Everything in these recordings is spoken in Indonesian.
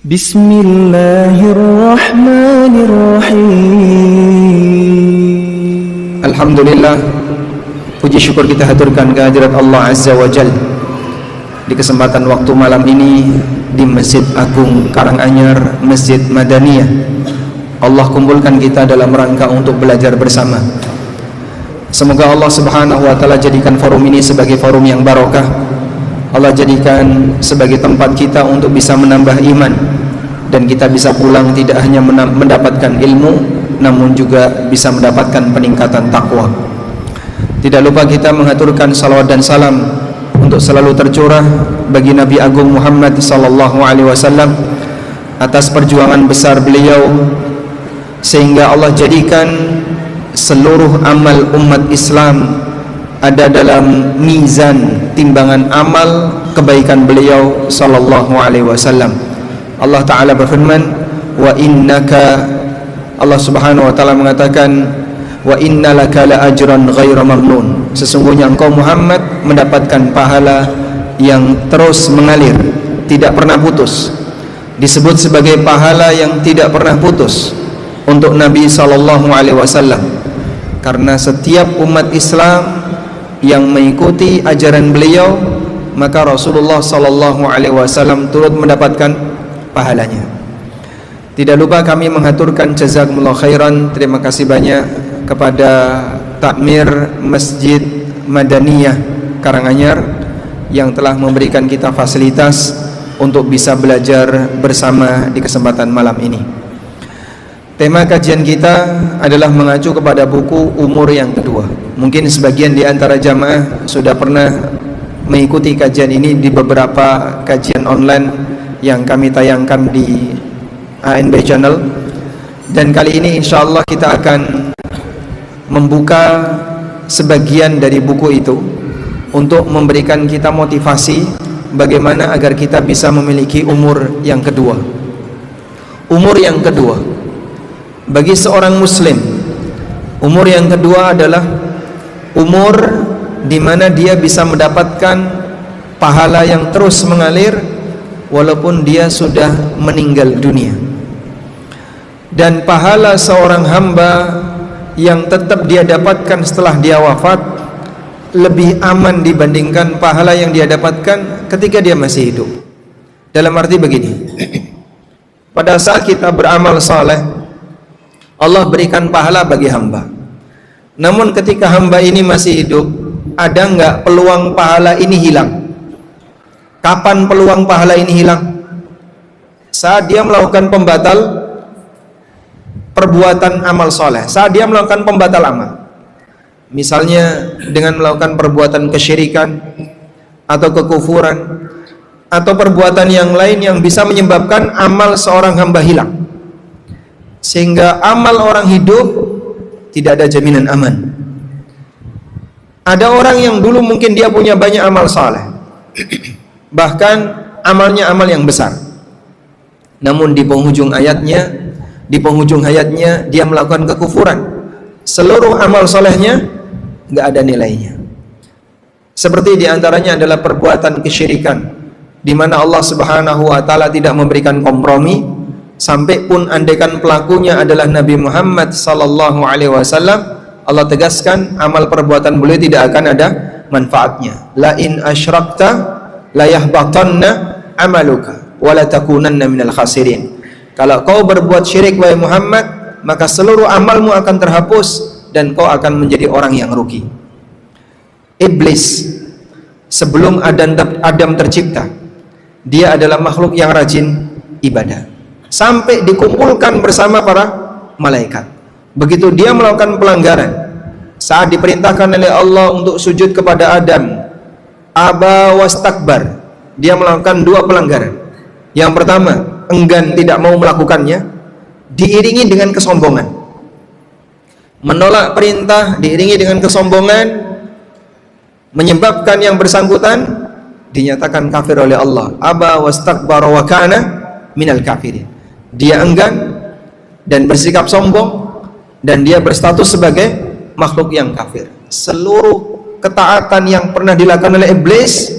Bismillahirrahmanirrahim. Alhamdulillah, puji syukur kita haturkan kehadirat Allah Azza wa Jalla di kesempatan waktu malam ini di Masjid Agung Karanganyar, Masjid Madaniyah. Allah kumpulkan kita dalam rangka untuk belajar bersama. Semoga Allah Subhanahu wa taala jadikan forum ini sebagai forum yang barokah. Allah jadikan sebagai tempat kita untuk bisa menambah iman, dan kita bisa pulang tidak hanya mendapatkan ilmu, namun juga bisa mendapatkan peningkatan takwa. Tidak lupa kita mengaturkan salawat dan salam untuk selalu tercurah bagi Nabi Agung Muhammad sallallahu alaihi wasallam atas perjuangan besar beliau, sehingga Allah jadikan seluruh amal umat Islam ada dalam mizan timbangan amal kebaikan beliau sallallahu alaihi wasallam. Allah Ta'ala berfirman, wa innaka, Allah Subhanahu wa Ta'ala mengatakan, wa innalaka la ajran ghaira mamnun, sesungguhnya engkau Muhammad mendapatkan pahala yang terus mengalir, tidak pernah putus. Disebut sebagai pahala yang tidak pernah putus untuk Nabi sallallahu alaihi wasallam, karena setiap umat Islam yang mengikuti ajaran beliau, maka Rasulullah sallallahu alaihi wasallam turut mendapatkan pahalanya. Tidak lupa kami mengaturkan jazakumullah khairan, terima kasih banyak kepada takmir Masjid Madaniyah Karanganyar yang telah memberikan kita fasilitas untuk bisa belajar bersama di kesempatan malam ini. Tema kajian kita adalah mengacu kepada buku Umur yang Kedua. Mungkin sebagian di antara jamaah sudah pernah mengikuti kajian ini di beberapa kajian online yang kami tayangkan di ANB Channel. Dan kali ini insya Allah kita akan membuka sebagian dari buku itu untuk memberikan kita motivasi bagaimana agar kita bisa memiliki umur yang kedua. Umur yang kedua bagi seorang muslim, umur yang kedua adalah umur di mana dia bisa mendapatkan pahala yang terus mengalir walaupun dia sudah meninggal dunia. Dan pahala seorang hamba yang tetap dia dapatkan setelah dia wafat lebih aman dibandingkan pahala yang dia dapatkan ketika dia masih hidup. Dalam arti begini, pada saat kita beramal saleh, Allah berikan pahala bagi hamba. Namun ketika hamba ini masih hidup, ada enggak peluang pahala ini hilang? Kapan peluang pahala ini hilang? Saat dia melakukan pembatal perbuatan amal soleh, saat dia melakukan pembatal amal, misalnya dengan melakukan perbuatan kesyirikan atau kekufuran atau perbuatan yang lain yang bisa menyebabkan amal seorang hamba hilang, sehingga amal orang hidup tidak ada jaminan aman. Ada orang yang dulu mungkin dia punya banyak amal saleh, bahkan amalnya amal yang besar, namun di penghujung hayatnya dia melakukan kekufuran, seluruh amal solehnya nggak ada nilainya. Seperti diantaranya adalah perbuatan kesyirikan, di mana Allah Subhanahu wa taala tidak memberikan kompromi, sampai pun andaikan pelakunya adalah Nabi Muhammad sallallahu alaihi wasallam, Allah tegaskan amal perbuatan beliau tidak akan ada manfaatnya. La in asyrakta la yahbatanna amaluka wa la takunanna minal khasirin. Kalau kau berbuat syirik wahai Muhammad, maka seluruh amalmu akan terhapus dan kau akan menjadi orang yang rugi. Iblis sebelum Adam tercipta, dia adalah makhluk yang rajin ibadah, sampai dikumpulkan bersama para malaikat. Begitu dia melakukan pelanggaran, saat diperintahkan oleh Allah untuk sujud kepada Adam, aba wastakbar, dia melakukan dua pelanggaran. Yang pertama, enggan, tidak mau melakukannya, diiringi dengan kesombongan. Menolak perintah diiringi dengan kesombongan, menyebabkan yang bersangkutan dinyatakan kafir oleh Allah. Aba wastakbara wa kana minal kafirin. Dia enggan dan bersikap sombong, dan dia berstatus sebagai makhluk yang kafir. Seluruh ketaatan yang pernah dilakukan oleh iblis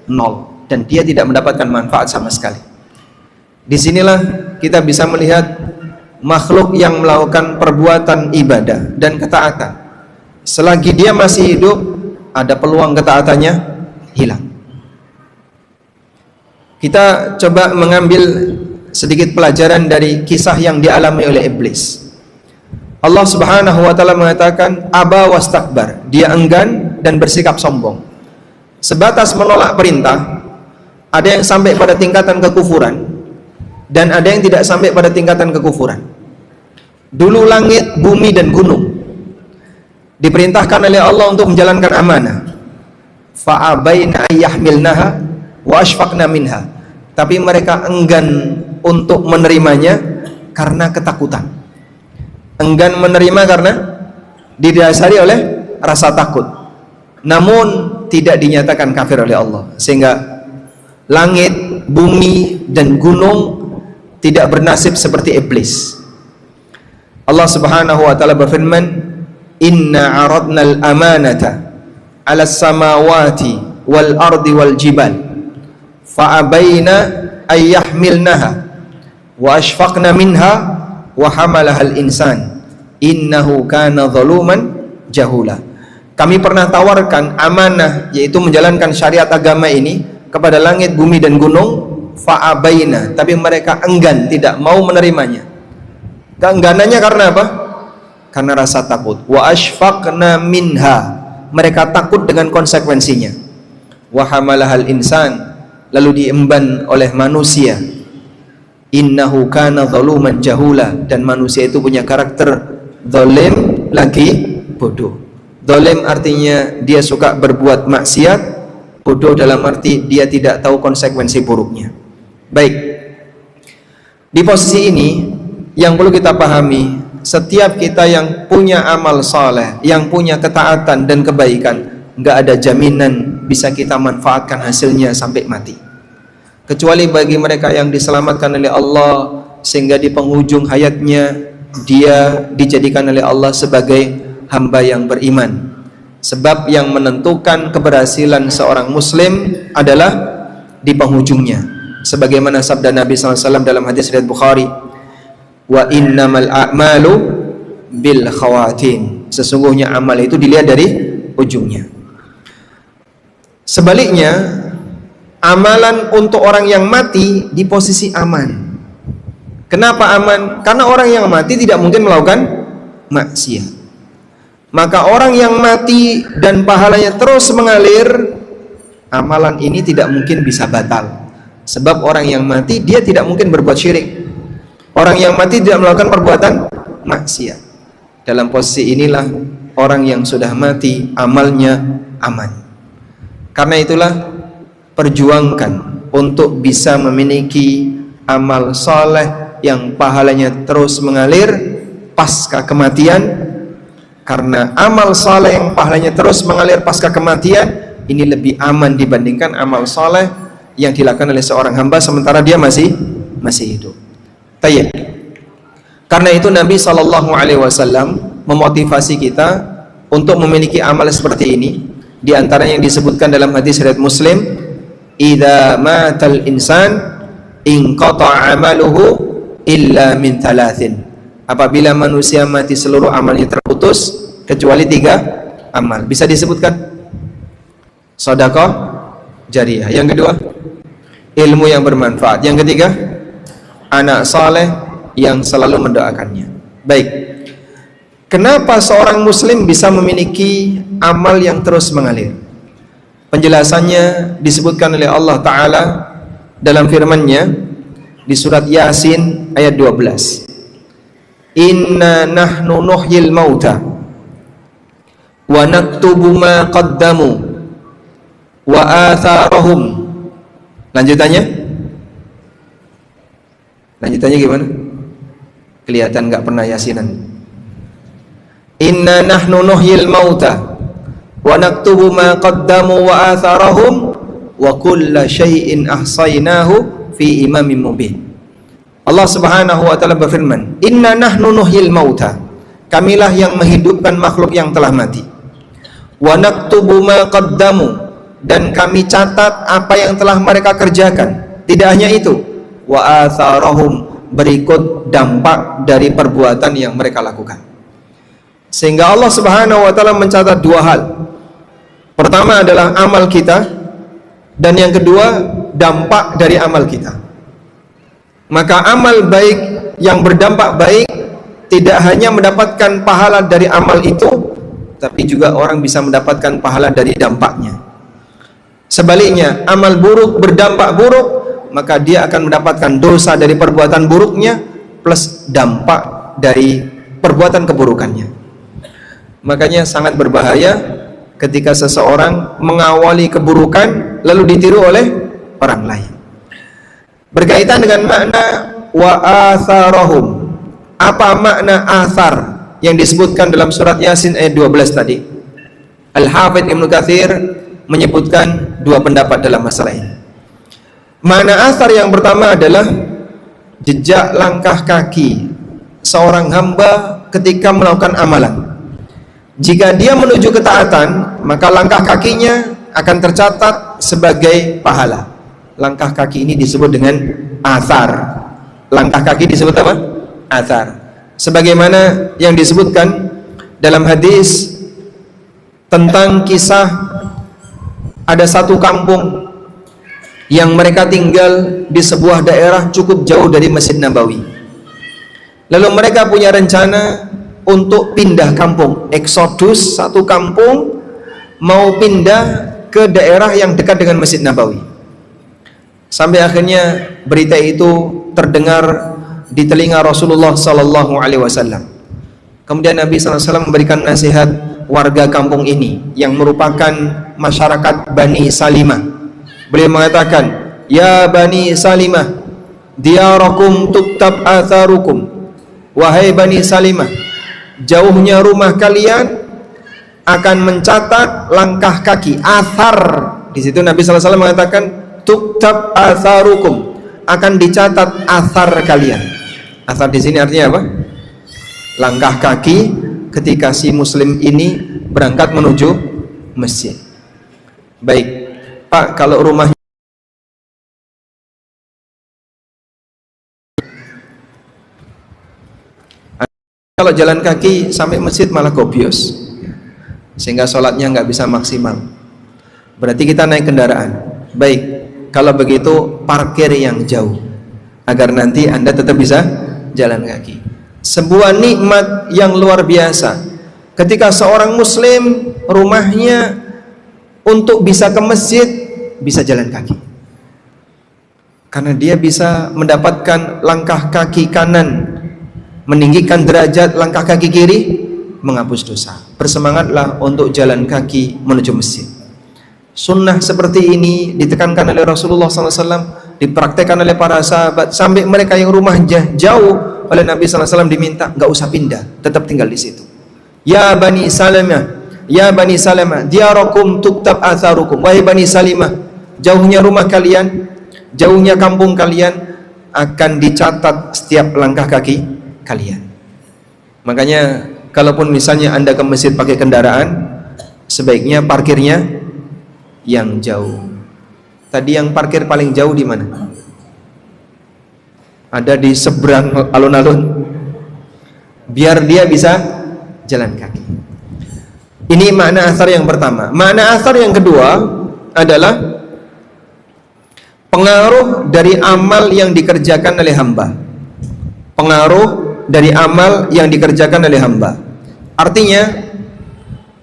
nol, dan dia tidak mendapatkan manfaat sama sekali. Disinilah kita bisa melihat makhluk yang melakukan perbuatan ibadah dan ketaatan, selagi dia masih hidup, ada peluang ketaatannya hilang. Kita coba mengambil sedikit pelajaran dari kisah yang dialami oleh iblis. Allah Subhanahu wa taala mengatakan aba wastakbar, dia enggan dan bersikap sombong. Sebatas menolak perintah, ada yang sampai pada tingkatan kekufuran dan ada yang tidak sampai pada tingkatan kekufuran. Dulu langit, bumi dan gunung diperintahkan oleh Allah untuk menjalankan amanah. Fa'abaina ayyahmilnaha wa ashfaqna minha. Tapi mereka enggan untuk menerimanya karena ketakutan. Enggan menerima karena didasari oleh rasa takut. Namun tidak dinyatakan kafir oleh Allah, sehingga langit, bumi dan gunung tidak bernasib seperti iblis. Allah Subhanahu wa taala berfirman, "Inna 'aradnal amanata 'alas samawati wal ardi wal jibal fa'abaina ayyahmilnaha wa ashfaqna minha wa hamalahal insan innahu kana zaluman jahula." Kami pernah tawarkan amanah, yaitu menjalankan syariat agama ini kepada langit, bumi dan gunung, fa'abaina, tapi mereka enggan, tidak mau menerimanya. Keengganannya karena apa? Karena rasa takut. Wa ashfaqna minha, mereka takut dengan konsekuensinya. Wa hamalahal insan, lalu diemban oleh manusia. Innahu kana zaluman jahula, dan manusia itu punya karakter zalim lagi bodoh. Zalim artinya dia suka berbuat maksiat, bodoh dalam arti dia tidak tahu konsekuensi buruknya. Baik, di posisi ini yang perlu kita pahami, setiap kita yang punya amal saleh, yang punya ketaatan dan kebaikan, nggak ada jaminan bisa kita manfaatkan hasilnya sampai mati, kecuali bagi mereka yang diselamatkan oleh Allah sehingga di penghujung hayatnya dia dijadikan oleh Allah sebagai hamba yang beriman. Sebab yang menentukan keberhasilan seorang muslim adalah di penghujungnya, sebagaimana sabda Nabi SAW dalam hadis riwayat Bukhari, wa innamal a'malu bil khawatim, sesungguhnya amal itu dilihat dari ujungnya. Sebaliknya, amalan untuk orang yang mati di posisi aman. Kenapa aman? Karena orang yang mati tidak mungkin melakukan maksiat. Maka orang yang mati dan pahalanya terus mengalir, amalan ini tidak mungkin bisa batal. Sebab orang yang mati dia tidak mungkin berbuat syirik. Orang yang mati tidak melakukan perbuatan maksiat. Dalam posisi inilah orang yang sudah mati amalnya aman. Karena itulah perjuangkan untuk bisa memiliki amal saleh yang pahalanya terus mengalir pasca kematian. Karena amal saleh yang pahalanya terus mengalir pasca kematian ini lebih aman dibandingkan amal saleh yang dilakukan oleh seorang hamba sementara dia masih hidup. Tayyib. Karena itu Nabi SAW memotivasi kita untuk memiliki amal seperti ini. Di antara yang disebutkan dalam hadis riwayat Muslim, "Idza matal insan inqata'a amaluhu illa min thalathin." Apabila manusia mati seluruh amalnya terputus kecuali 3 amal. Bisa disebutkan? Sedekah jariyah. Yang kedua, ilmu yang bermanfaat. Yang ketiga, anak saleh yang selalu mendoakannya. Baik. Kenapa seorang muslim bisa memiliki amal yang terus mengalir? Penjelasannya disebutkan oleh Allah Ta'ala dalam firman-Nya di surat Yasin ayat 12. Inna nahnu nuhyil mauta wa naktubu ma qaddamu wa atharahum. Lanjutannya gimana? Kelihatan nggak pernah yasinan. Inna nahnu nuhyil mauta wa naktubu ma qaddamu wa atharahum wa kulla syai'in ahsaynahu fi imamin mubin. Allah Subhanahu wa taala berfirman, "Inna nahnu nuhyil mauta." Kamilah yang menghidupkan makhluk yang telah mati. Wa naktubu ma qaddamu, dan kami catat apa yang telah mereka kerjakan. Tidak hanya itu, wa atharahum, berikut dampak dari perbuatan yang mereka lakukan. Sehingga Allah Subhanahu wa taala mencatat dua hal. Pertama adalah amal kita, dan yang kedua dampak dari amal kita. Maka amal baik yang berdampak baik tidak hanya mendapatkan pahala dari amal itu, tapi juga orang bisa mendapatkan pahala dari dampaknya. Sebaliknya, amal buruk berdampak buruk, maka dia akan mendapatkan dosa dari perbuatan buruknya plus dampak dari perbuatan keburukannya. Makanya sangat berbahaya ketika seseorang mengawali keburukan lalu ditiru oleh orang lain. Berkaitan dengan makna wa atharahum. Apa makna athar yang disebutkan dalam surat Yasin ayat 12 tadi? Al-Hafidz Ibnu Katsir menyebutkan dua pendapat dalam masalah ini. Makna athar yang pertama adalah jejak langkah kaki seorang hamba ketika melakukan amalan. Jika dia menuju ketaatan, maka langkah kakinya akan tercatat sebagai pahala. Langkah kaki ini disebut dengan athar. Langkah kaki disebut apa? Athar. Sebagaimana yang disebutkan dalam hadis tentang kisah ada satu kampung yang mereka tinggal di sebuah daerah cukup jauh dari Masjid Nabawi. Lalu mereka punya rencana untuk pindah kampung, eksodus satu kampung, mau pindah ke daerah yang dekat dengan Masjid Nabawi. Sampai akhirnya berita itu terdengar di telinga Rasulullah sallallahu alaihi wasallam. Kemudian Nabi sallallahu alaihi wasallam memberikan nasihat warga kampung ini yang merupakan masyarakat Bani Salimah. Beliau mengatakan, "Ya Bani Salimah, diyarakum tuktab atharukum." Wahai Bani Salimah, jauhnya rumah kalian akan mencatat langkah kaki, athar. Di situ Nabi sallallahu alaihi wasallam mengatakan tuktab atharukum, akan dicatat athar kalian. Athar di sini artinya apa? Langkah kaki ketika si muslim ini berangkat menuju masjid. Baik, Pak, kalau rumah kalau jalan kaki sampai masjid malah gobios, sehingga sholatnya nggak bisa maksimal. Berarti kita naik kendaraan. Baik, kalau begitu parkir yang jauh agar nanti Anda tetap bisa jalan kaki. Sebuah nikmat yang luar biasa ketika seorang muslim rumahnya untuk bisa ke masjid bisa jalan kaki, karena dia bisa mendapatkan langkah kaki kanan meninggikan derajat langkah kaki kiri, menghapus dosa. Bersemangatlah untuk jalan kaki menuju masjid. Sunnah seperti ini ditekankan oleh Rasulullah SAW, dipraktekkan oleh para sahabat, sampai mereka yang rumah jauh oleh Nabi SAW diminta nggak usah pindah, tetap tinggal di situ. Ya Bani Salimah, ya Bani Salimah, diyarakum tuktab atharukum. Wahai Bani Salimah, jauhnya rumah kalian, jauhnya kampung kalian akan dicatat setiap langkah kaki kalian. Makanya kalaupun misalnya Anda ke masjid pakai kendaraan, sebaiknya parkirnya yang jauh. Tadi yang parkir paling jauh di mana? Ada di seberang alun-alun, biar dia bisa jalan kaki. Ini makna asar yang pertama. Makna asar yang kedua adalah pengaruh dari amal yang dikerjakan oleh hamba. Pengaruh dari amal yang dikerjakan oleh hamba. Artinya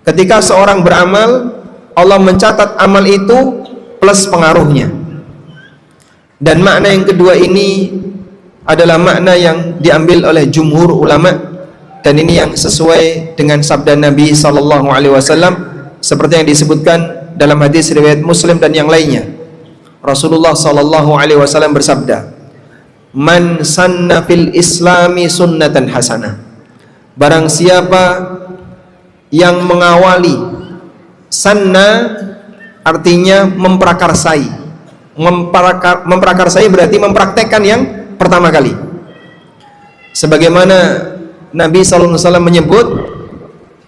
ketika seorang beramal, Allah mencatat amal itu plus pengaruhnya. Dan makna yang kedua ini adalah makna yang diambil oleh jumhur ulama, dan ini yang sesuai dengan sabda Nabi sallallahu alaihi wasallam seperti yang disebutkan dalam hadis riwayat Muslim dan yang lainnya. Rasulullah sallallahu alaihi wasallam bersabda, "Man sanna fil islami sunnatan hasanah." Barang siapa yang mengawali, sanna artinya memprakarsai. Memprakarsai berarti mempraktekkan yang pertama kali. Sebagaimana Nabi SAW menyebut,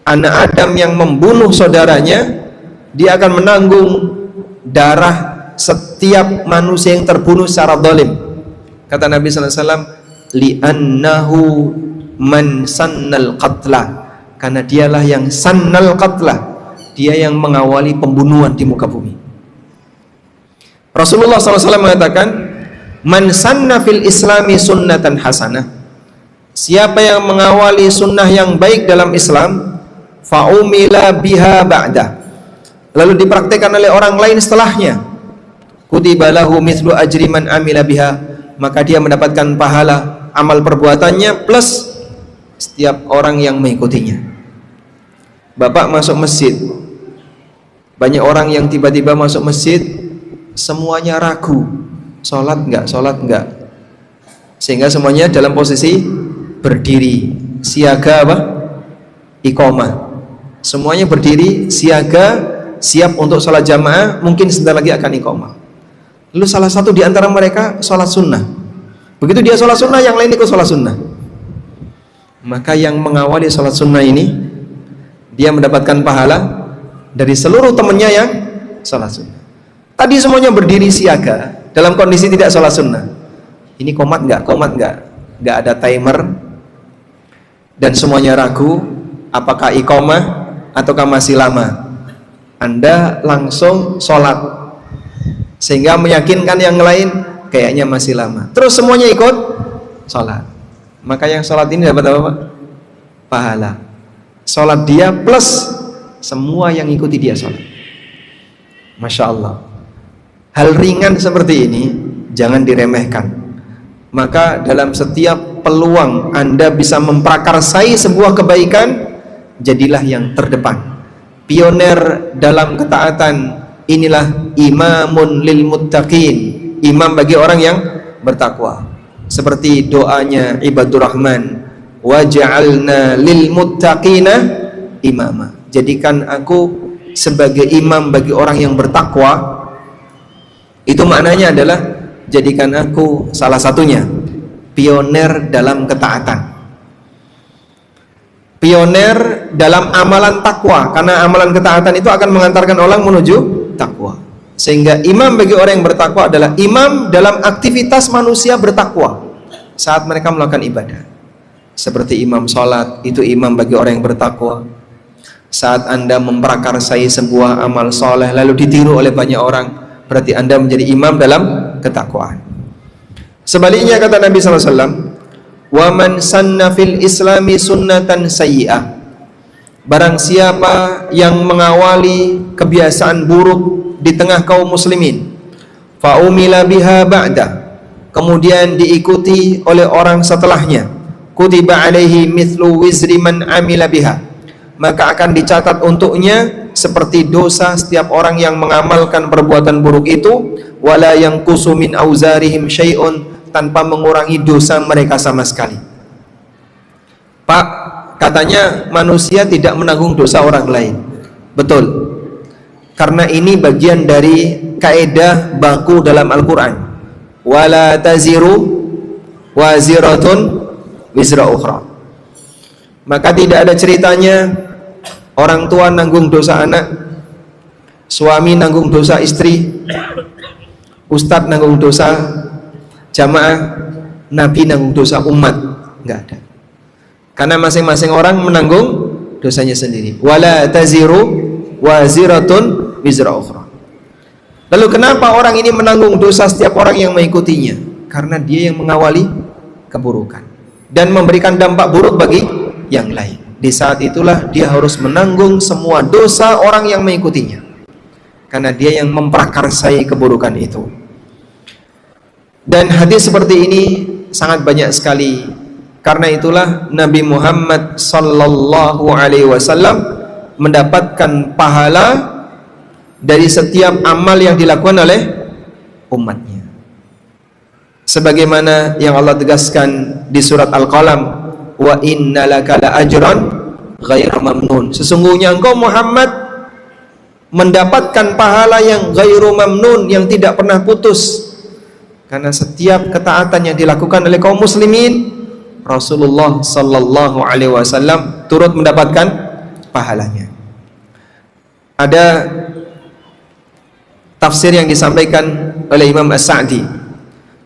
anak Adam yang membunuh saudaranya, dia akan menanggung darah setiap manusia yang terbunuh secara zalim. Kata Nabi sallallahu alaihi wasallam, li'annahu man sannal qatla, karena dialah yang sannal qatla, dia yang mengawali pembunuhan di muka bumi. Rasulullah SAW mengatakan, man sanna fil islami sunnatan hasanah, siapa yang mengawali sunnah yang baik dalam Islam, fa'umila biha ba'da, lalu dipraktikkan oleh orang lain setelahnya, kutiba lahu mithlu ajri man amila biha, maka dia mendapatkan pahala amal perbuatannya plus setiap orang yang mengikutinya. Bapak masuk masjid, banyak orang yang tiba-tiba masuk masjid semuanya ragu, sholat enggak, sehingga semuanya dalam posisi berdiri siaga apa? Iqamah. Semuanya berdiri siaga, siap untuk sholat jamaah, mungkin sebentar lagi akan iqamah. Lalu salah satu di antara mereka sholat sunnah. Begitu dia sholat sunnah, yang lain ikut sholat sunnah. Maka yang mengawali sholat sunnah ini, dia mendapatkan pahala dari seluruh temannya yang sholat sunnah. Tadi semuanya berdiri siaga dalam kondisi tidak sholat sunnah. Ini komat enggak? Enggak ada timer, dan semuanya ragu apakah iqamah ataukah masih lama. Anda langsung sholat sehingga meyakinkan yang lain kayaknya masih lama, terus semuanya ikut sholat. Maka yang sholat ini dapat apa Pak? Pahala sholat dia plus semua yang ikuti dia sholat. Masya Allah. Hal ringan seperti ini jangan diremehkan. Maka dalam setiap peluang Anda bisa memprakarsai sebuah kebaikan, jadilah yang terdepan, pioner dalam ketaatan. Inilah imamun lil muttaqin, imam bagi orang yang bertakwa. Seperti doanya ibadur rahman, waj'alna lil muttaqina imama, jadikan aku sebagai imam bagi orang yang bertakwa. Itu maknanya adalah jadikan aku salah satunya pioner dalam ketaatan, pioner dalam amalan takwa, karena amalan ketaatan itu akan mengantarkan orang menuju takwa. Sehingga imam bagi orang yang bertakwa adalah imam dalam aktivitas manusia bertakwa saat mereka melakukan ibadah. Seperti imam sholat, itu imam bagi orang yang bertakwa. Saat Anda memprakarsai sebuah amal soleh lalu ditiru oleh banyak orang, berarti Anda menjadi imam dalam ketakwaan. Sebaliknya kata Nabi SAW, wa man sanna fil islami sunnatan sayyi'ah, barang siapa yang mengawali kebiasaan buruk di tengah kaum muslimin, fa umila biha ba'da, kemudian diikuti oleh orang setelahnya, kutiba alaihi mithlu wizri man amila biha, maka akan dicatat untuknya seperti dosa setiap orang yang mengamalkan perbuatan buruk itu, wala yanqusu min auzarihim syai'un, tanpa mengurangi dosa mereka sama sekali. Pak, katanya manusia tidak menanggung dosa orang lain. Betul, karena ini bagian dari kaidah baku dalam Al-Quran, wala taziru waziratun wizra ukhra. Maka tidak ada ceritanya orang tua nanggung dosa anak, suami nanggung dosa istri, ustadz nanggung dosa jamaah, nabi nanggung dosa umat. Enggak ada, karena masing-masing orang menanggung dosanya sendiri. Wala taziru waziratun wizra ukhra. Lalu kenapa orang ini menanggung dosa setiap orang yang mengikutinya? Karena dia yang mengawali keburukan dan memberikan dampak buruk bagi yang lain. Di saat itulah dia harus menanggung semua dosa orang yang mengikutinya, karena dia yang memprakarsai keburukan itu. Dan hadis seperti ini sangat banyak sekali. Karena itulah Nabi Muhammad sallallahu alaihi wasallam mendapatkan pahala dari setiap amal yang dilakukan oleh umatnya, sebagaimana yang Allah tegaskan di surat Al-Qalam, wa innalaka la ajran ghairu mamnun, sesungguhnya engkau Muhammad mendapatkan pahala yang ghairu mamnun, yang tidak pernah putus. Karena setiap ketaatan yang dilakukan oleh kaum muslimin, Rasulullah sallallahu alaihi wasallam turut mendapatkan pahalanya. Ada tafsir yang disampaikan oleh Imam As-Sa'di,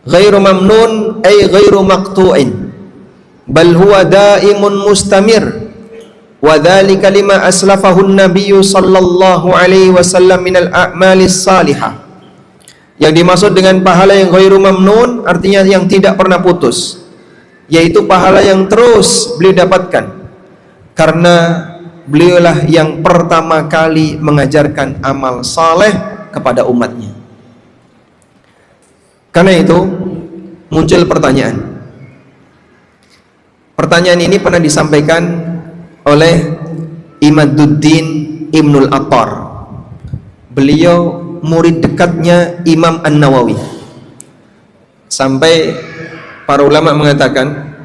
Ghairu mamnun ay ghairu maqtu'in, bal huwa daimun mustamir, wa dzalika lima aslafahu an-nabiy sallallahu alaihi wasallam minal a'malis salihah. Yang dimaksud dengan pahala yang ghairu mamnun artinya yang tidak pernah putus, yaitu pahala yang terus beliau dapatkan karena beliaulah yang pertama kali mengajarkan amal saleh kepada umatnya. Karena itu muncul pertanyaan. Pertanyaan ini pernah disampaikan oleh Imaduddin Ibnul Attar. Beliau murid dekatnya Imam An-Nawawi. Sampai para ulama mengatakan,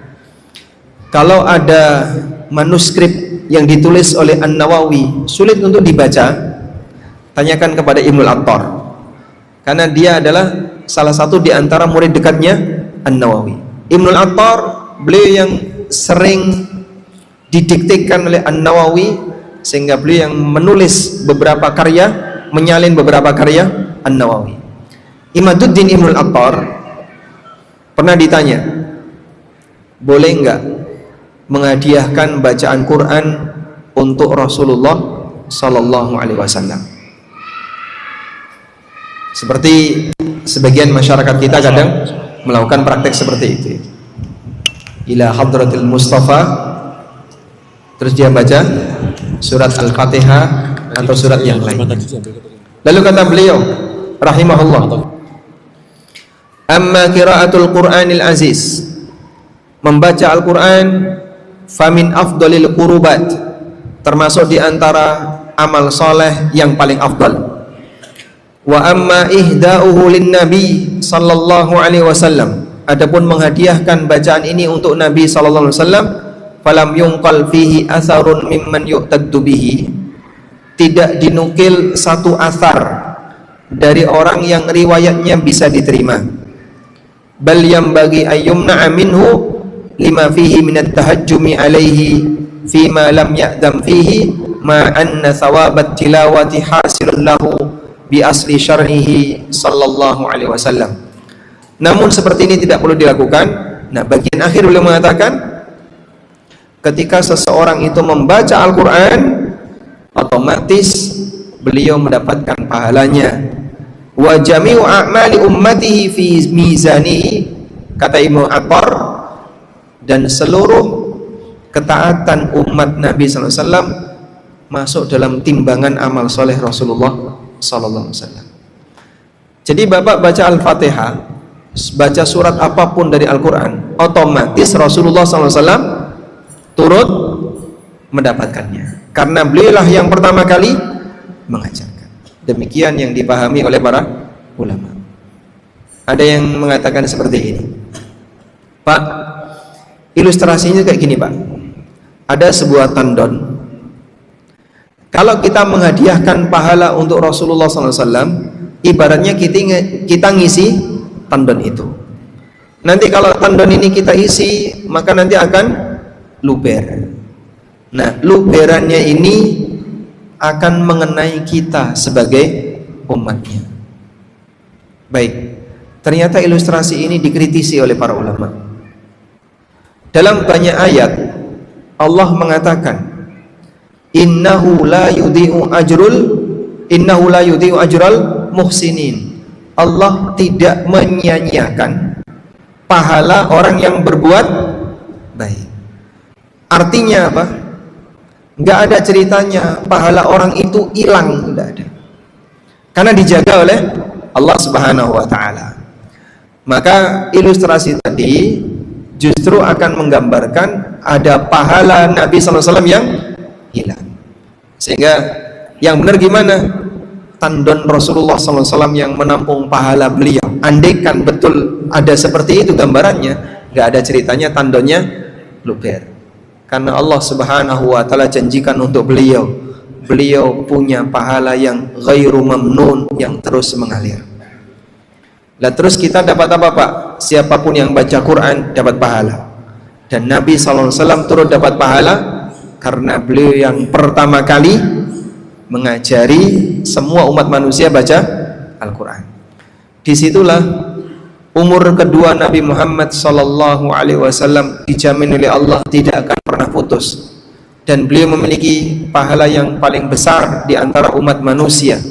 kalau ada manuskrip yang ditulis oleh An-Nawawi sulit untuk dibaca, tanyakan kepada Ibnul Attar, karena dia adalah salah satu di antara murid dekatnya An-Nawawi. Ibnul Attar, beliau yang sering didiktekan oleh An-Nawawi, sehingga beliau yang menulis beberapa karya, menyalin beberapa karya An-Nawawi. Imaduddin Ibnul Attar pernah ditanya, boleh enggak menghadiahkan bacaan Quran untuk Rasulullah Sallallahu Alaihi Wasallam? Seperti sebagian masyarakat kita kadang melakukan praktek seperti itu. Ila hadratil Mustafa, terus dia baca surat Al-Fatihah atau surat yang lain. Lalu kata beliau rahimahullah, amma qiraatul Qur'anil aziz, membaca Al-Quran, famin afdalil qurubat, termasuk di antara amal soleh yang paling afdal. Wa amma ihda'uhu lin nabi sallallahu alaihi wasallam, adapun menghadiahkan bacaan ini untuk Nabi sallallahu alaihi wasallam, falam yunqal fihi atharun mimman yu'taddu bihi, tidak dinukil satu athar dari orang yang riwayatnya bisa diterima. Bal yambagi ayyumna'a minhu lima fihi minat tahajjumi alaihi fima lam ya'dam fihi ma anna thawabat tilawati hasilun lahu bi asli syar'ihi sallallahu alaihi wasallam. Namun seperti ini tidak perlu dilakukan. Nah, bagian akhir beliau mengatakan, ketika seseorang itu membaca Al-Quran, otomatis beliau mendapatkan pahalanya. Wa jami'u a'mali ummatihi fi mizanihi, kata Ibnu Attar, dan seluruh ketaatan umat Nabi sallallahu alaihi wasallam masuk dalam timbangan amal soleh Rasulullah sallallahu alaihi wasallam. Jadi Bapak baca Al-Fatihah, baca surat apapun dari Al-Quran, otomatis Rasulullah sallallahu alaihi wasallam turut mendapatkannya, karena beliaulah yang pertama kali mengajarkan. Demikian yang dipahami oleh para ulama. Ada yang mengatakan seperti ini, Pak, ilustrasinya kayak gini Pak, ada sebuah tandon, kalau kita menghadiahkan pahala untuk Rasulullah SAW, ibaratnya kita ngisi tandon itu. Nanti kalau tandon ini kita isi, maka nanti akan luber. Nah, luberannya ini akan mengenai kita sebagai umatnya. Baik, ternyata ilustrasi ini dikritisi oleh para ulama. Dalam banyak ayat Allah mengatakan, innahu la yudhi'u ajral muhsinin. Allah tidak menyia-nyiakan pahala orang yang berbuat baik. Artinya apa? Nggak ada ceritanya pahala orang itu hilang, nggak ada, karena dijaga oleh Allah Subhanahu wa Ta'ala. Maka ilustrasi tadi justru akan menggambarkan ada pahala Nabi SAW yang hilang. Sehingga yang benar gimana? Tandon Rasulullah SAW yang menampung pahala beliau. Andaikan betul ada seperti itu gambarannya, nggak ada ceritanya tandonnya luber. Karena Allah Subhanahu wa Ta'ala janjikan untuk beliau punya pahala yang ghairu mamnun, yang terus mengalir. Lah terus kita dapat apa Pak? Siapapun yang baca Quran dapat pahala, dan Nabi SAW turut dapat pahala karena beliau yang pertama kali mengajari semua umat manusia baca Al-Quran. Disitulah umur kedua Nabi Muhammad sallallahu alaihi wasallam dijamin oleh Allah tidak akan pernah putus, dan beliau memiliki pahala yang paling besar di antara umat manusia,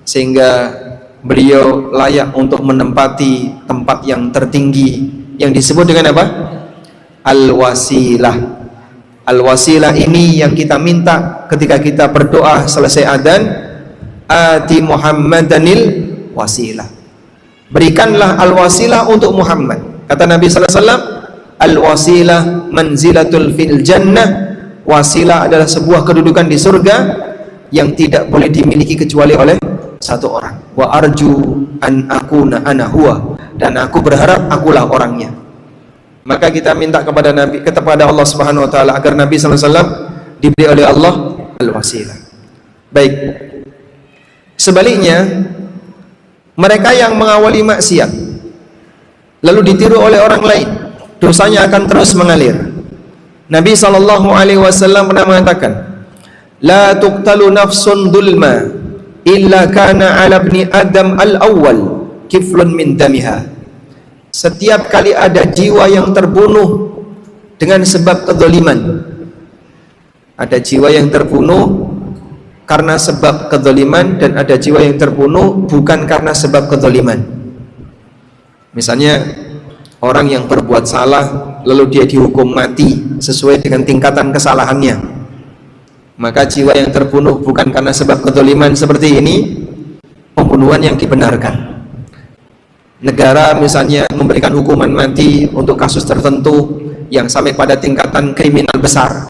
sehingga beliau layak untuk menempati tempat yang tertinggi yang disebut dengan apa? Al-wasilah. Al-wasilah ini yang kita minta ketika kita berdoa selesai adzan, ati Muhammadanil wasilah. Berikanlah al-wasilah untuk Muhammad. Kata Nabi sallallahu alaihi wasallam, al-wasilah manzilatul fil jannah. Wasilah adalah sebuah kedudukan di surga yang tidak boleh dimiliki kecuali oleh satu orang. Wa arju an akuna ana huwa, dan aku berharap akulah orangnya. Maka kita minta kepada Nabi, kepada Allah Subhanahu wa taala agar Nabi sallallahu alaihi wasallam diberi oleh Allah al-wasilah. Baik. Sebaliknya, mereka yang mengawali maksiat lalu ditiru oleh orang lain, dosanya akan terus mengalir. Nabi sallallahu alaihi wasallam pernah mengatakan, la tuqtalu nafsun dulma illa kana ala ibni adam al-awwal kiflun min damiha. Setiap kali ada jiwa yang terbunuh dengan sebab kezaliman, ada jiwa yang terbunuh karena sebab kezaliman, dan ada jiwa yang terbunuh bukan karena sebab kezaliman. Misalnya orang yang berbuat salah lalu dia dihukum mati sesuai dengan tingkatan kesalahannya, maka jiwa yang terbunuh bukan karena sebab kezaliman seperti ini, pembunuhan yang dibenarkan. Negara misalnya memberikan hukuman mati untuk kasus tertentu yang sampai pada tingkatan kriminal besar,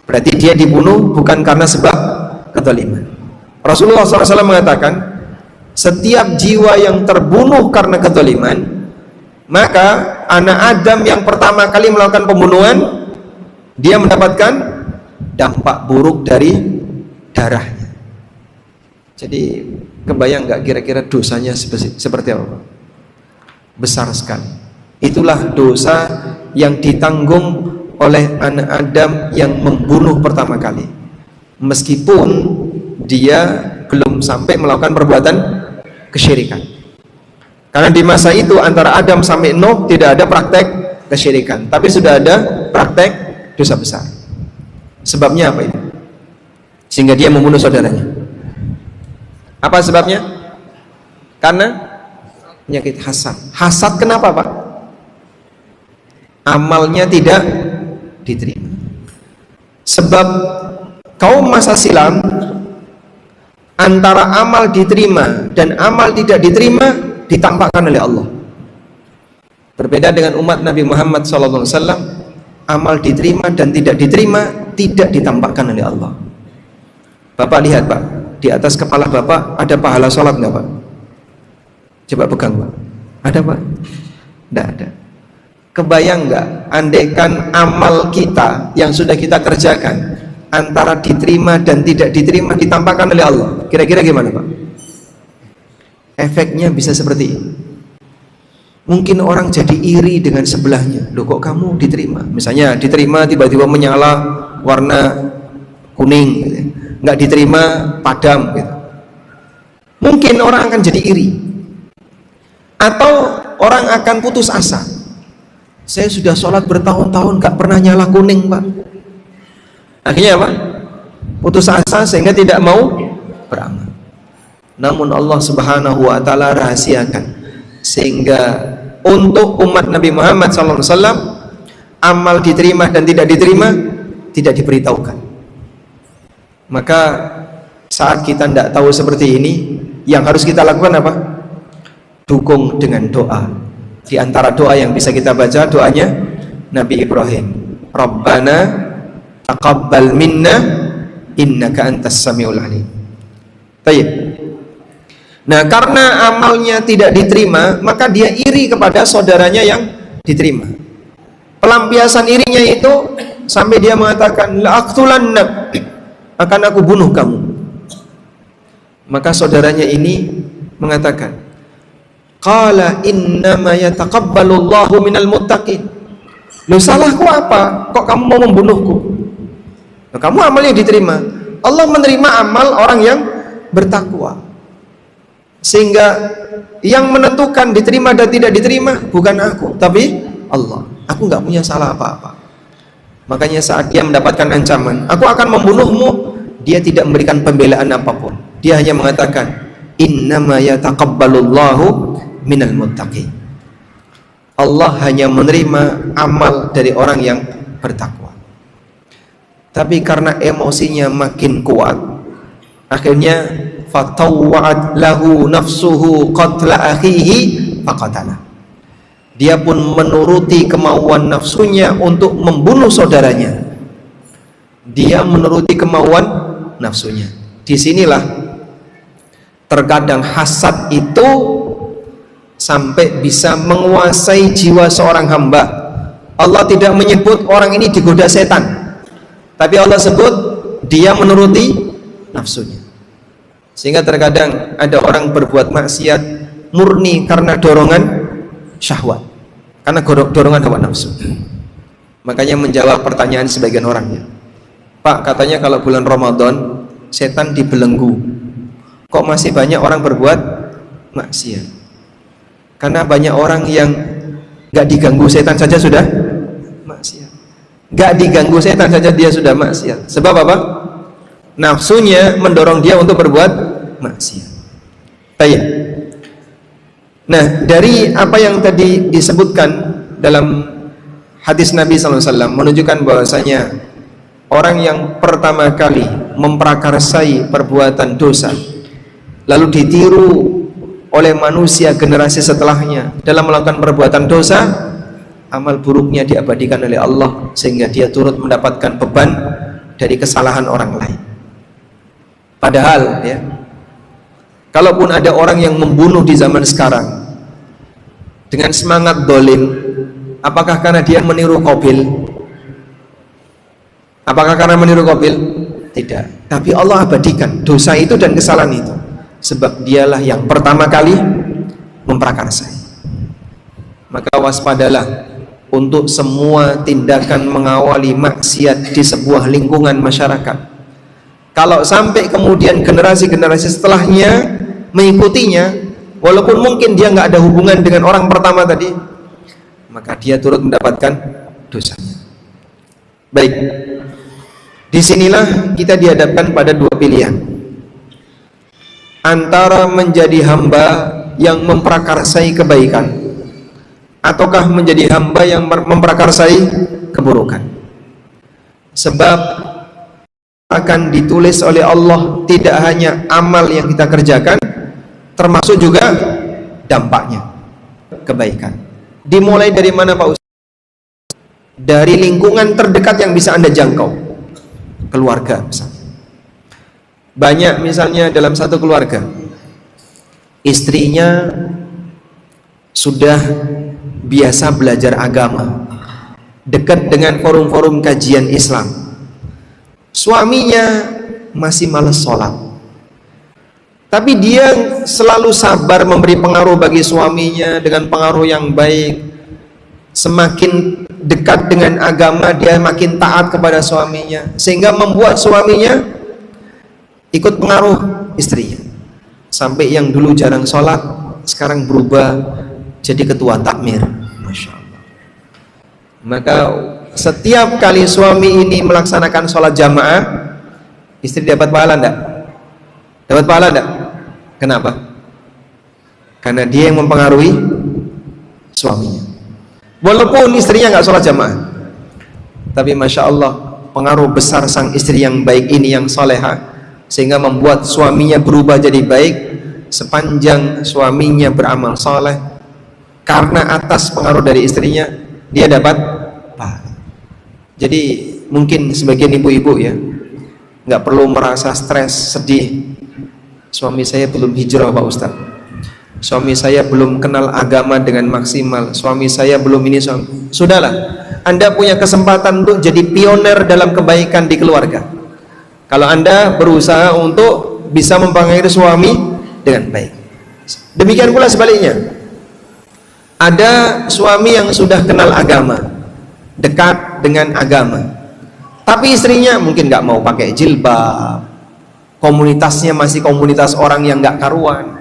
berarti dia dibunuh bukan karena sebab kezaliman. Rasulullah SAW mengatakan, setiap jiwa yang terbunuh karena kezaliman, maka anak Adam yang pertama kali melakukan pembunuhan, dia mendapatkan dampak buruk dari darahnya. Jadi kebayang nggak kira-kira dosanya seperti apa? Besar sekali. Itulah dosa yang ditanggung oleh anak Adam yang membunuh pertama kali, meskipun dia belum sampai melakukan perbuatan kesyirikan. Karena di masa itu antara Adam sampai Nuh tidak ada praktek kesyirikan, tapi sudah ada praktek dosa besar. Sebabnya apa itu? Sehingga dia membunuh saudaranya. Apa sebabnya? Karena penyakit hasad. Hasad kenapa, Pak? Amalnya tidak diterima. Sebab kaum masa silam, antara amal diterima dan amal tidak diterima ditampakkan oleh Allah. Berbeda dengan umat Nabi Muhammad SAW, amal diterima dan tidak diterima tidak ditampakkan oleh Allah. Bapak lihat, Pak, di atas kepala Bapak ada pahala sholat nggak, Pak? Coba pegang, Pak. Ada, Pak? Tidak ada. Kebayang nggak, andaikan amal kita yang sudah kita kerjakan antara diterima dan tidak diterima ditampakkan oleh Allah, kira-kira gimana, Pak? Efeknya bisa seperti ini. Mungkin orang jadi iri dengan sebelahnya. Loh, kok kamu diterima? Misalnya diterima tiba-tiba menyala warna kuning gitu. Nggak diterima padam gitu. Mungkin orang akan jadi iri, atau orang akan putus asa. Saya sudah sholat bertahun-tahun nggak pernah nyala kuning, Pak. Akhirnya apa? Putus asa sehingga tidak mau beramal. Namun Allah Subhanahu wa taala rahasiakan, sehingga untuk umat Nabi Muhammad SAW amal diterima dan tidak diterima tidak diberitahukan. Maka saat kita tidak tahu seperti ini, yang harus kita lakukan apa? Dukung dengan doa. Di antara doa yang bisa kita baca, doanya Nabi Ibrahim, Rabbana taqabbal minna innaka antas samiul alim. Baik. Nah, karena amalnya tidak diterima, maka dia iri kepada saudaranya yang diterima. Pelampiasan irinya itu sampai dia mengatakan, la aqtulannak, akan aku bunuh kamu. Maka saudaranya ini mengatakan, qala innama yataqabbalullahu minal muttaqin. Loh, salahku apa? Kok kamu mau membunuhku? Loh, kamu amalnya diterima. Allah menerima amal orang yang bertakwa. Sehingga yang menentukan diterima dan tidak diterima bukan aku, tapi Allah. Aku nggak punya salah apa-apa. Makanya saat dia mendapatkan ancaman, aku akan membunuhmu, dia tidak memberikan pembelaan apapun. Dia hanya mengatakan, innama yataqabbalullahu minal muttaqin. Allah hanya menerima amal dari orang yang bertakwa. Tapi karena emosinya makin kuat, akhirnya fatawwa'at lahu nafsuhu qatla akhihi faqatala. Dia pun menuruti kemauan nafsunya untuk membunuh saudaranya. Dia menuruti kemauan nafsunya. Disinilah terkadang hasad itu sampai bisa menguasai jiwa seorang hamba. Allah tidak menyebut orang ini digoda setan, tapi Allah sebut dia menuruti nafsunya. Sehingga terkadang ada orang berbuat maksiat murni karena dorongan syahwat, karena dorongan hawa nafsu. Makanya menjawab pertanyaan sebagian orangnya, Pak, katanya kalau bulan Ramadan setan dibelenggu, kok masih banyak orang berbuat maksiat? Karena banyak orang yang gak diganggu setan saja sudah maksiat, gak diganggu setan saja dia sudah maksiat. Sebab apa? Nafsunya mendorong dia untuk berbuat maksiat. Baik. Nah, dari apa yang tadi disebutkan dalam hadis Nabi SAW menunjukkan bahwasanya orang yang pertama kali memprakarsai perbuatan dosa lalu ditiru oleh manusia generasi setelahnya dalam melakukan perbuatan dosa, amal buruknya diabadikan oleh Allah sehingga dia turut mendapatkan beban dari kesalahan orang lain. Padahal ya, kalaupun ada orang yang membunuh di zaman sekarang dengan semangat dolim, apakah karena dia meniru Qabil? Apakah karena meniru Qabil? Tidak. Tapi Allah abadikan dosa itu dan kesalahan itu, sebab dialah yang pertama kali memprakarsai. Maka waspadalah untuk semua tindakan mengawali maksiat di sebuah lingkungan masyarakat. Kalau sampai kemudian generasi-generasi setelahnya mengikutinya, walaupun mungkin dia nggak ada hubungan dengan orang pertama tadi, maka dia turut mendapatkan dosanya. Baik, disinilah kita dihadapkan pada dua pilihan, antara menjadi hamba yang memprakarsai kebaikan ataukah menjadi hamba yang memprakarsai keburukan. Sebab akan ditulis oleh Allah tidak hanya amal yang kita kerjakan, termasuk juga dampaknya, kebaikan. Dimulai dari mana Pak Ustaz? Dari lingkungan terdekat yang bisa Anda jangkau. Keluarga misalnya. Banyak misalnya dalam satu keluarga, istrinya sudah biasa belajar agama, dekat dengan forum-forum kajian Islam. Suaminya masih malas sholat, tapi dia selalu sabar memberi pengaruh bagi suaminya dengan pengaruh yang baik. Semakin dekat dengan agama, dia makin taat kepada suaminya, sehingga membuat suaminya ikut pengaruh istrinya. Sampai yang dulu jarang sholat sekarang berubah jadi ketua takmir. Masya Allah. Maka setiap kali suami ini melaksanakan sholat jamaah, istri dapat pahala enggak? Dapat pahala enggak? Kenapa? Karena dia yang mempengaruhi suaminya. Walaupun istrinya nggak sholat jamaah, tapi Masya Allah, pengaruh besar sang istri yang baik ini, yang soleha, sehingga membuat suaminya berubah jadi baik. Sepanjang suaminya beramal soleh, karena atas pengaruh dari istrinya, dia dapat pahala. Jadi mungkin sebagian ibu-ibu ya nggak perlu merasa stres, sedih. Suami saya belum hijrah Pak Ustaz, suami saya belum kenal agama dengan maksimal, suami saya belum ini. Sudahlah, Anda punya kesempatan untuk jadi pioner dalam kebaikan di keluarga kalau Anda berusaha untuk bisa mempengaruhi suami dengan baik. Demikian pula sebaliknya, ada suami yang sudah kenal agama, dekat dengan agama, tapi istrinya mungkin nggak mau pakai jilbab, komunitasnya masih komunitas orang yang nggak karuan,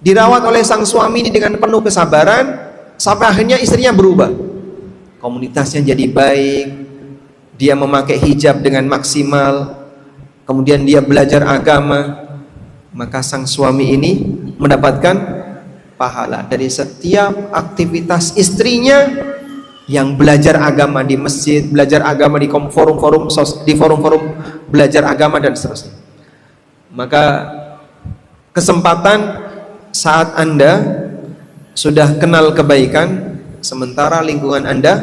dirawat oleh sang suami ini dengan penuh kesabaran, sampai akhirnya istrinya berubah, komunitasnya jadi baik, dia memakai hijab dengan maksimal, kemudian dia belajar agama, maka sang suami ini mendapatkan pahala dari setiap aktivitas istrinya yang belajar agama di masjid, belajar agama di forum-forum belajar agama dan seterusnya. Maka kesempatan saat Anda sudah kenal kebaikan sementara lingkungan Anda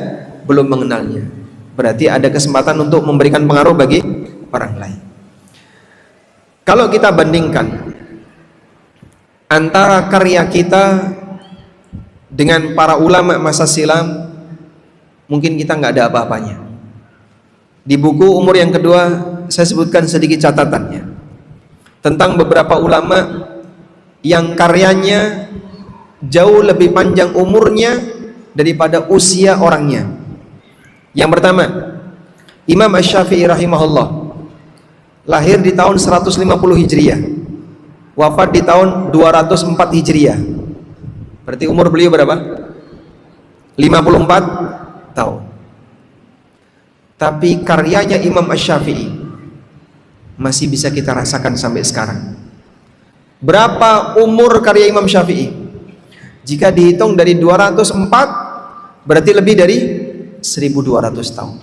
belum mengenalnya, berarti ada kesempatan untuk memberikan pengaruh bagi orang lain. Kalau kita bandingkan antara karya kita dengan para ulama masa silam, mungkin kita nggak ada apa-apanya. Di buku umur yang kedua saya sebutkan sedikit catatannya tentang beberapa ulama yang karyanya jauh lebih panjang umurnya daripada usia orangnya. Yang pertama, Imam Asy-Syafi'i rahimahullah, lahir di tahun 150 Hijriah, wafat di tahun 204 Hijriah. Berarti umur beliau berapa? 54 tahun. Tapi karyanya Imam Asy-Syafi'i masih bisa kita rasakan sampai sekarang. Berapa umur karya Imam Syafi'i? Jika dihitung dari 204, berarti lebih dari 1200 tahun.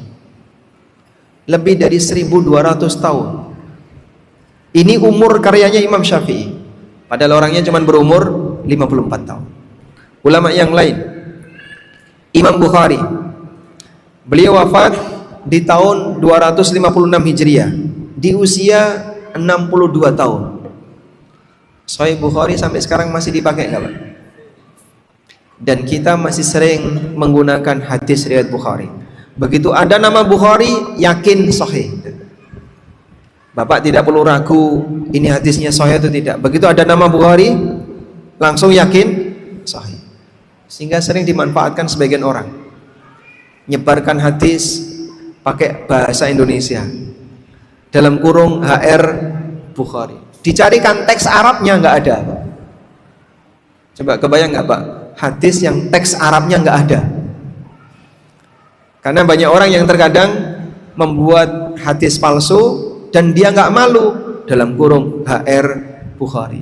Lebih dari 1200 tahun. Ini umur karyanya Imam Syafi'i, padahal orangnya cuma berumur 54 tahun. Ulama yang lain, Imam Bukhari, beliau wafat di tahun 256 Hijriah di usia 62 tahun. Sahih Bukhari sampai sekarang masih dipakai enggak, Pak? Dan kita masih sering menggunakan hadis riwayat Bukhari. Begitu ada nama Bukhari, yakin sahih. Bapak tidak perlu ragu ini hadisnya sahih atau tidak. Begitu ada nama Bukhari, langsung yakin sahih. Sehingga sering dimanfaatkan sebagian orang, nyebarkan hadis pakai bahasa Indonesia dalam kurung HR Bukhari, dicarikan teks Arabnya nggak ada. Coba kebayang nggak Pak, hadis yang teks Arabnya nggak ada? Karena banyak orang yang terkadang membuat hadis palsu dan dia nggak malu dalam kurung HR Bukhari.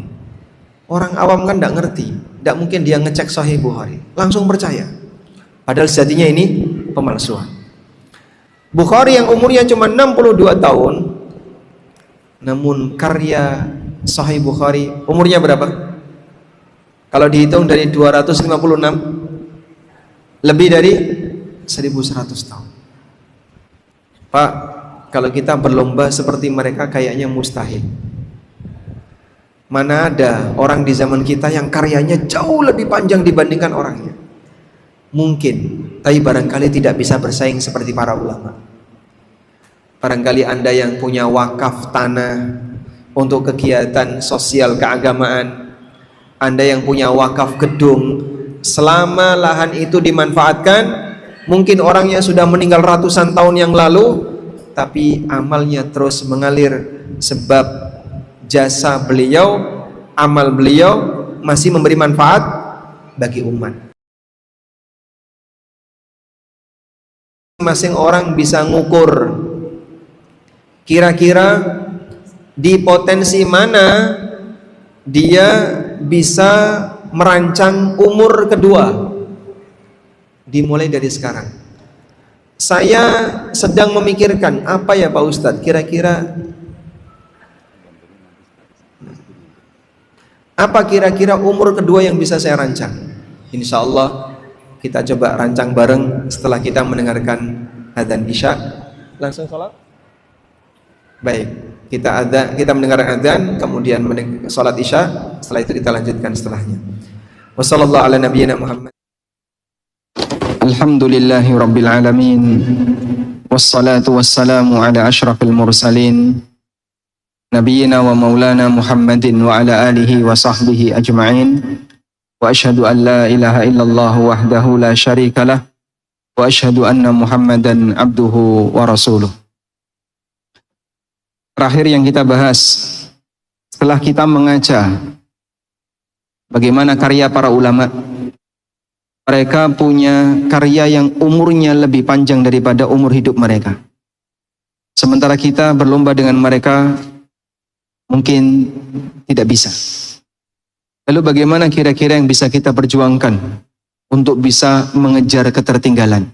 Orang awam kan nggak ngerti, nggak mungkin dia ngecek Sahih Bukhari langsung percaya, padahal sejatinya ini pemalsuan. Bukhari yang umurnya cuma 62 tahun, namun karya Sahih Bukhari umurnya berapa? Kalau dihitung dari 256, lebih dari 1100 tahun. Pak, kalau kita berlomba seperti mereka kayaknya mustahil. Mana ada orang di zaman kita yang karyanya jauh lebih panjang dibandingkan orangnya? Mungkin, tapi barangkali tidak bisa bersaing seperti para ulama. Barangkali Anda yang punya wakaf tanah untuk kegiatan sosial keagamaan, Anda yang punya wakaf gedung, selama lahan itu dimanfaatkan, mungkin orangnya sudah meninggal ratusan tahun yang lalu, tapi amalnya terus mengalir sebab jasa beliau, amal beliau masih memberi manfaat bagi umat. Masing orang bisa ngukur kira-kira di potensi mana dia bisa merancang umur kedua, dimulai dari sekarang. Saya sedang memikirkan apa ya Pak Ustadz, kira-kira apa kira-kira umur kedua yang bisa saya rancang? Insya Allah kita coba rancang bareng setelah kita mendengarkan adzan Isya. Langsung sholat? Baik, kita mendengarkan adzan, kemudian sholat Isya. Setelah itu kita lanjutkan setelahnya. Wassallallahu ala nabiyyina Muhammad. Alhamdulillahi rabbil alamin. Wassalatu wassalamu ala asyrafil mursalin, Nabiyyina wa maulana Muhammadin wa ala alihi wa sahbihi ajma'in. Wa ashhadu an la ilaha illallah wahdahu la syarika lah, wa ashhadu anna Muhammadan abduhu wa rasuluh. Terakhir yang kita bahas, setelah kita mengaca bagaimana karya para ulama. Mereka punya karya yang umurnya lebih panjang daripada umur hidup mereka. Sementara kita berlomba dengan mereka mungkin tidak bisa. Lalu bagaimana kira-kira yang bisa kita perjuangkan untuk bisa mengejar ketertinggalan?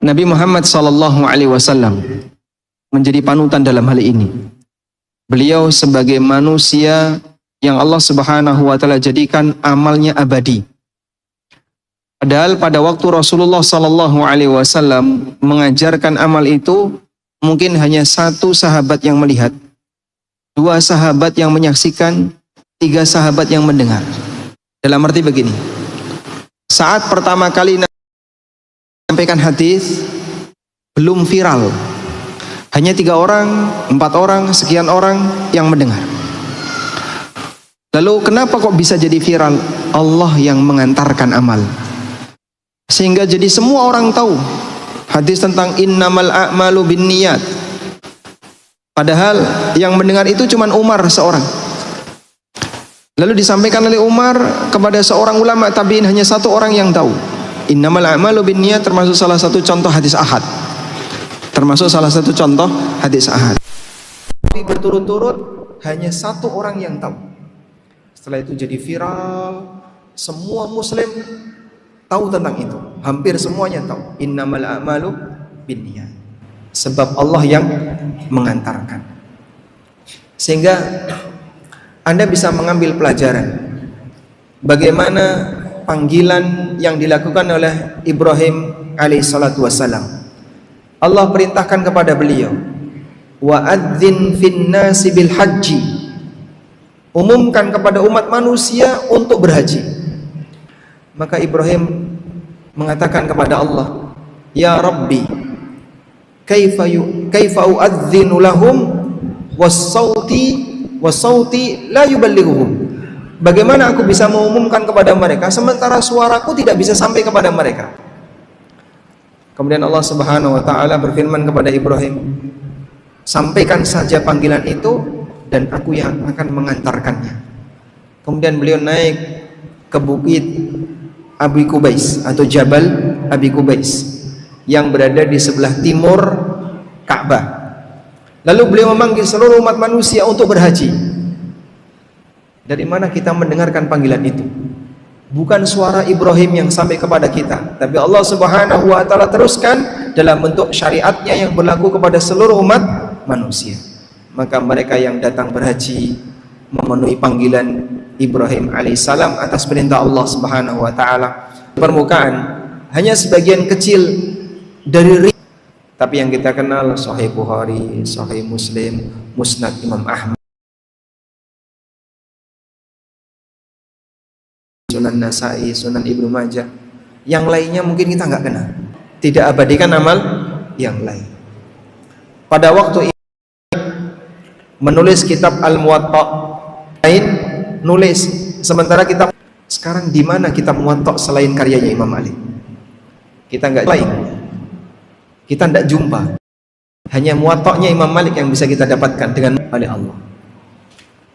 Nabi Muhammad SAW menjadi panutan dalam hal ini. Beliau sebagai manusia yang Allah Subhanahu wa taala jadikan amalnya abadi. Padahal pada waktu Rasulullah sallallahu alaihi wasallam mengajarkan amal itu, mungkin hanya 1 sahabat yang melihat, 2 sahabat yang menyaksikan, 3 sahabat yang mendengar. Dalam arti begini, saat pertama kali Nabi menyampaikan hadis belum viral. Hanya 3 orang, 4 orang, sekian orang yang mendengar. Lalu kenapa kok bisa jadi viral? Allah yang mengantarkan amal. Sehingga jadi semua orang tahu hadis tentang innamal a'malu binniyat. Padahal yang mendengar itu cuma Umar seorang. Lalu disampaikan oleh Umar kepada seorang ulama tabi'in, hanya 1 orang yang tahu. Innamal a'malu binniyat termasuk salah satu contoh hadis ahad. Termasuk salah satu contoh hadis ahad. Tapi berturut-turut hanya 1 orang yang tahu. Setelah itu jadi viral, semua muslim tahu tentang itu. Hampir semuanya tahu. Innamal a'malu binniyat. Sebab Allah yang mengantarkan. Sehingga Anda bisa mengambil pelajaran bagaimana panggilan yang dilakukan oleh Ibrahim alaihissalatu wassalam. Allah perintahkan kepada beliau, wa'adzin finnasi bil haji, umumkan kepada umat manusia untuk berhaji. Maka Ibrahim mengatakan kepada Allah, ya Rabbi, kaifa u'adzinu lahum was-sauti la yuballighuhum. Bagaimana aku bisa mengumumkan kepada mereka sementara suaraku tidak bisa sampai kepada mereka? Kemudian Allah Subhanahu wa taala berfirman kepada Ibrahim, sampaikan saja panggilan itu dan aku yang akan mengantarkannya. Kemudian beliau naik ke bukit Abi Kubais atau Jabal Abi Kubais yang berada di sebelah timur Ka'bah. Lalu beliau memanggil seluruh umat manusia untuk berhaji. Dari mana kita mendengarkan panggilan itu? Bukan suara Ibrahim yang sampai kepada kita, tapi Allah Subhanahu wa taala teruskan dalam bentuk syariatnya yang berlaku kepada seluruh umat manusia. Maka mereka yang datang berhaji memenuhi panggilan Ibrahim alaihissalam atas perintah Allah Subhanahu wa taala. Permukaan hanya sebagian kecil dari tapi yang kita kenal Sahih Bukhari, Sahih Muslim, Musnad Imam Ahmad, Sunan Nasa'i, Sunan Ibnu Majah. Yang lainnya mungkin kita nggak kenal. Tidak abadikan amal yang lain. Pada waktu menulis kitab Al-Muwatta, lain nulis, sementara kitab sekarang di mana kitab Muwatta selain karyanya Imam Malik? Kita nggak lain, kita tidak jumpa. Hanya Muwatta'nya Imam Malik yang bisa kita dapatkan dengan oleh Allah.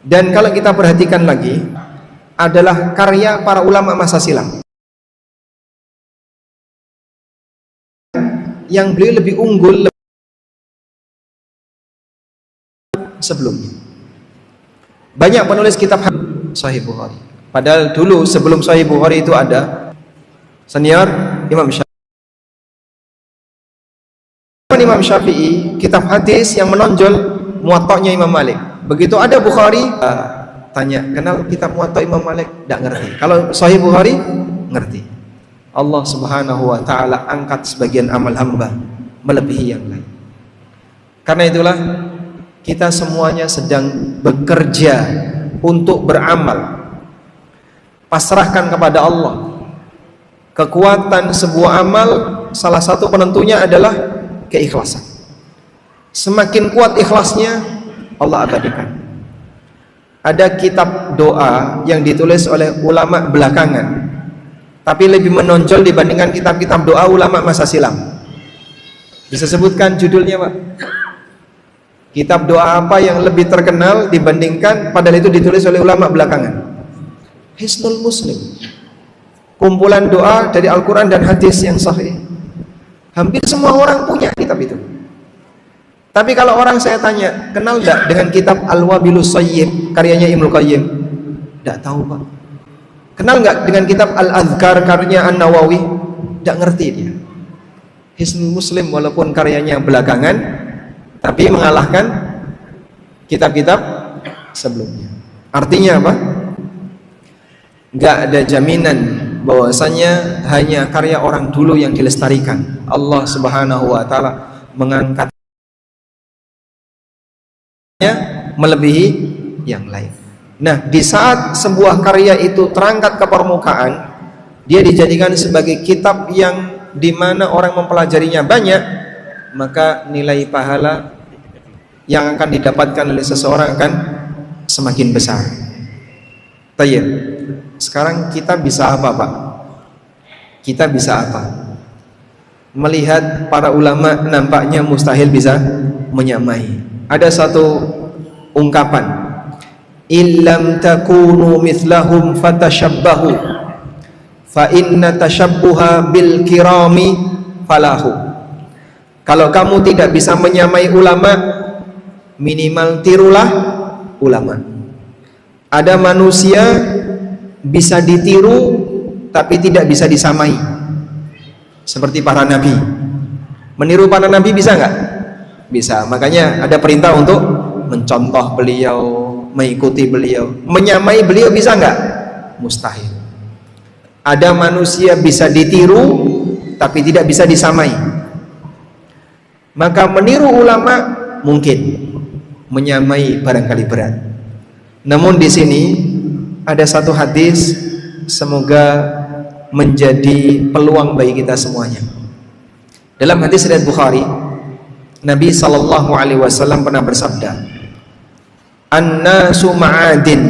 Dan kalau kita perhatikan lagi, adalah karya para ulama masa silam yang beliau lebih unggul sebelumnya. Banyak penulis kitab Sahih Bukhari. Padahal dulu sebelum Sahih Bukhari itu ada senior Imam Syafi'i. Imam Syafi'i, kitab hadis yang menonjol Muwatta'nya Imam Malik. Begitu ada Bukhari, tanya, kenal kitab Muwatta Imam Malik? Tidak ngerti. Kalau Sahih Bukhari, ngerti. Allah Subhanahu wa taala angkat sebagian amal hamba melebihi yang lain. Karena itulah kita semuanya sedang bekerja untuk beramal. Pasrahkan kepada Allah. Kekuatan sebuah amal salah satu penentunya adalah keikhlasan. Semakin kuat ikhlasnya, Allah abadikan. Ada kitab doa yang ditulis oleh ulama belakangan, tapi lebih menonjol dibandingkan kitab-kitab doa ulama masa silam. Bisa sebutkan judulnya, Pak? Kitab doa apa yang lebih terkenal dibandingkan padahal itu ditulis oleh ulama belakangan? Hisnul Muslim. Kumpulan doa dari Al-Quran dan hadis yang sahih. Hampir semua orang punya kitab itu. Tapi kalau orang saya tanya, kenal enggak dengan kitab Al-Wabilus Sayyib karyanya Ibnu Qayyim? Enggak tahu, Pak. Kenal enggak dengan kitab Al-Adhkar karyanya An-Nawawi? Enggak ngerti dia. Hisnul Muslim walaupun karyanya belakangan, tapi mengalahkan kitab-kitab sebelumnya. Artinya apa? Enggak ada jaminan bahwasanya hanya karya orang dulu yang dilestarikan. Allah Subhanahu wa taala mengangkatnya melebihi yang lain. Nah, di saat sebuah karya itu terangkat ke permukaan, dia dijadikan sebagai kitab yang dimana orang mempelajarinya banyak, maka nilai pahala yang akan didapatkan oleh seseorang akan semakin besar. Tayyib. Sekarang kita bisa apa, Pak? Kita bisa apa? Melihat para ulama nampaknya mustahil bisa menyamai. Ada satu ungkapan, illam takunu mithlahum fatashabbahu fa inna tashabbuha bil kirami falahu. Kalau kamu tidak bisa menyamai ulama, minimal tirulah ulama. Ada manusia bisa ditiru tapi tidak bisa disamai, seperti para nabi. Meniru para nabi bisa nggak? Bisa. Makanya ada perintah untuk mencontoh beliau, mengikuti beliau. Menyamai beliau bisa nggak? Mustahil. Ada manusia bisa ditiru tapi tidak bisa disamai. Maka meniru ulama mungkin, menyamai barangkali berat. Namun di sini ada satu hadis, semoga menjadi peluang bagi kita semuanya. Dalam hadis riwayat Bukhari, Nabi sallallahu alaihi wasallam pernah bersabda, "An-nasu ma'adin."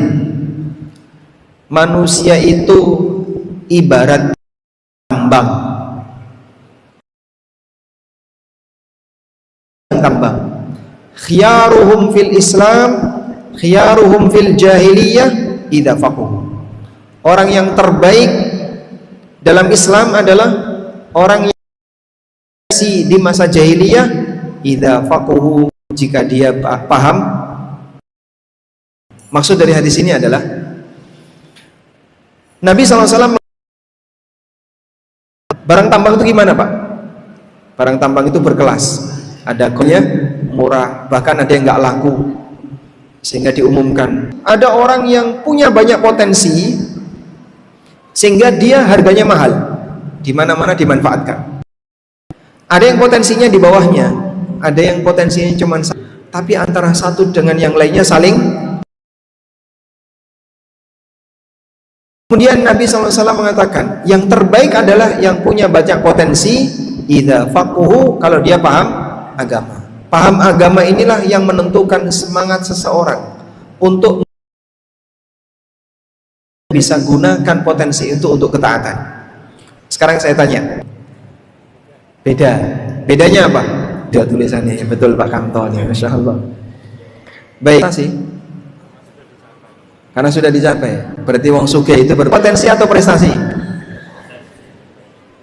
Manusia itu ibarat tambang. Khiyaruhum fil Islam, khiyaruhum fil jahiliyah idza faqahu. Orang yang terbaik dalam Islam adalah orang yang di masa jahiliyah idza faqahu, jika dia paham. Maksud dari hadis ini adalah Nabi SAW, barang tambang itu gimana, Pak? Barang tambang itu berkelas. Ada harganya murah, bahkan ada yang nggak laku, sehingga diumumkan. Ada orang yang punya banyak potensi sehingga dia harganya mahal, di mana-mana dimanfaatkan. Ada yang potensinya di bawahnya, ada yang potensinya cuma tapi antara satu dengan yang lainnya saling. Kemudian Nabi SAW mengatakan, yang terbaik adalah yang punya banyak potensi idza faqahu, kalau dia paham agama. Paham agama inilah yang menentukan semangat seseorang untuk bisa gunakan potensi itu untuk ketaatan. Sekarang saya tanya, bedanya apa? Dia tulisannya ya, betul Pak Kamto nih, Masya Allah. Baik sih, karena sudah dicapai. Berarti wong sugih itu berpotensi atau prestasi?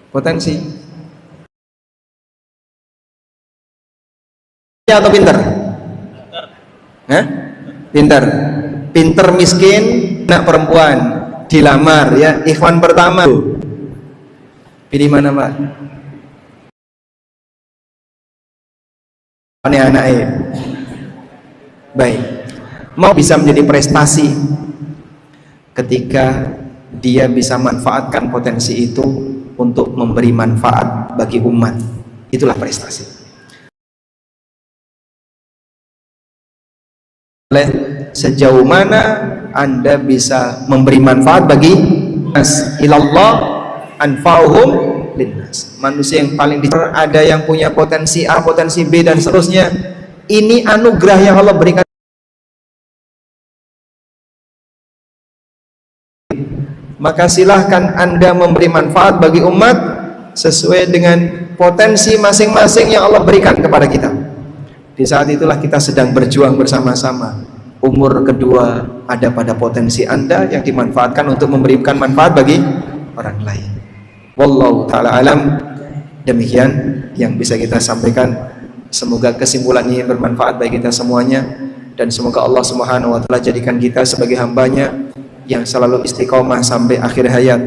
Potensi. Atau pinter? Pinter. Pinter miskin, anak perempuan, dilamar ya, ikhwan pertama. Pilih mana, Pak? Anak-anaknya. Baik. Mau bisa menjadi prestasi ketika dia bisa manfaatkan potensi itu untuk memberi manfaat bagi umat. Itulah prestasi. Sejauh mana Anda bisa memberi manfaat bagi nas, ilallah anfa'uhum linnas. Manusia yang paling ada yang punya potensi A, potensi B dan seterusnya. Ini anugerah yang Allah berikan. Maka silahkan Anda memberi manfaat bagi umat sesuai dengan potensi masing-masing yang Allah berikan kepada kita. Di saat itulah kita sedang berjuang bersama-sama. Umur kedua ada pada potensi Anda yang dimanfaatkan untuk memberikan manfaat bagi orang lain. Wallahu ta'ala alam. Demikian yang bisa kita sampaikan. Semoga kesimpulannya bermanfaat bagi kita semuanya, dan semoga Allah Subhanahu wa taala jadikan kita sebagai hambanya yang selalu istiqomah sampai akhir hayat.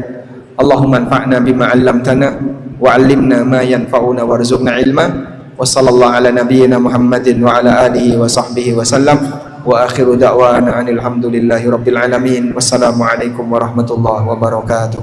Allahumma anfa'na bima 'allamtana wa 'allimna ma yanfa'una warzuqna ilma. Wa sallallahu ala nabiyyina Muhammadin wa ala alihi wa sahbihi wa sallam. Wa akhiru da'wana anil hamdulillahi rabbil alamin. Wassalamu alaikum warahmatullahi wabarakatuh.